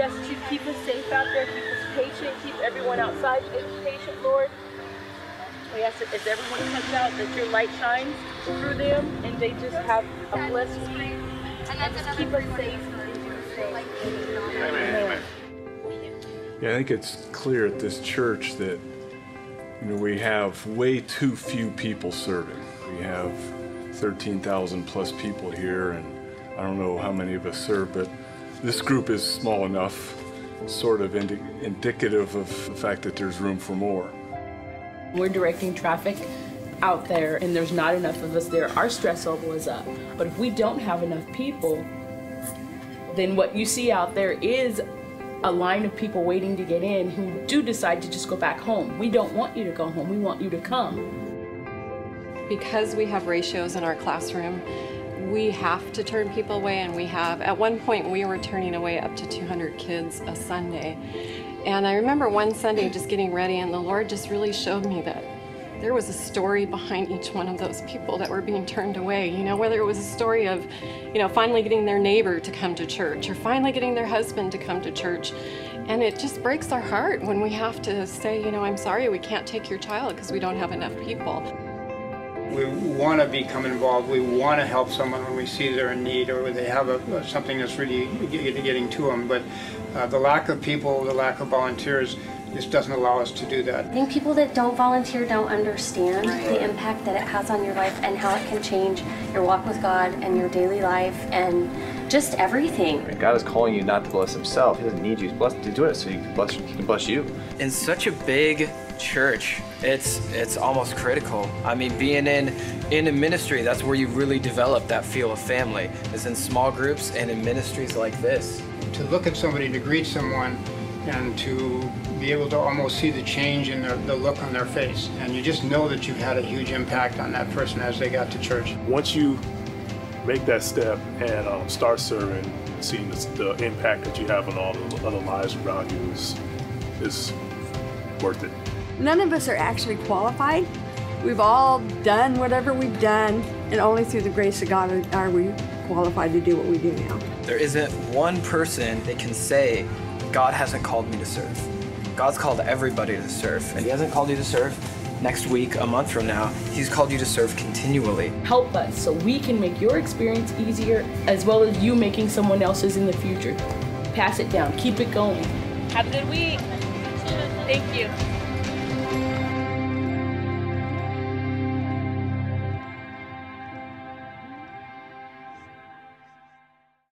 ask that you keep us safe out there, keep us patient, keep everyone outside patient, Lord. We ask that as everyone comes out, that your light shines through them and they just have a blessed week. And just keep us safe. Amen. Yeah, I think it's clear at this church that we have way too few people serving. We have 13,000 plus people here, and I don't know how many of us serve, but this group is small enough, sort of indicative of the fact that there's room for more. We're directing traffic out there, and there's not enough of us there. Our stress level is up. But if we don't have enough people, then what you see out there is a line of people waiting to get in who do decide to just go back home. We don't want you to go home. We want you to come. Because we have ratios in our classroom, we have to turn people away, and we have. At one point, we were turning away up to 200 kids a Sunday. And I remember one Sunday just getting ready, and the Lord just really showed me that there was a story behind each one of those people that were being turned away. You know, whether it was a story of, finally getting their neighbor to come to church, or finally getting their husband to come to church. And it just breaks our heart when we have to say, I'm sorry, we can't take your child because we don't have enough people. We want to become involved. We want to help someone when we see they're in need or they have something that's really getting to them. But the lack of people, the lack of volunteers, just doesn't allow us to do that. I think people that don't volunteer don't understand the impact that it has on your life and how it can change your walk with God and your daily life and just everything. God is calling you not to bless himself. He doesn't need you to do it so he can bless you. In such a big church, it's almost critical. I mean, being in a ministry, that's where you really develop that feel of family, is in small groups and in ministries like this. To look at somebody, to greet someone, and to be able to almost see the change in the look on their face. And you just know that you've had a huge impact on that person as they got to church. Once you make that step and start serving, seeing the impact that you have on all the other lives around you is worth it. None of us are actually qualified. We've all done whatever we've done, and only through the grace of God are we qualified to do what we do now. There isn't one person that can say, God hasn't called me to serve. God's called everybody to serve, and he hasn't called you to serve next week, a month from now. He's called you to serve continually. Help us so we can make your experience easier, as well as you making someone else's in the future. Pass it down. Keep it going. Have a good week. Thank you.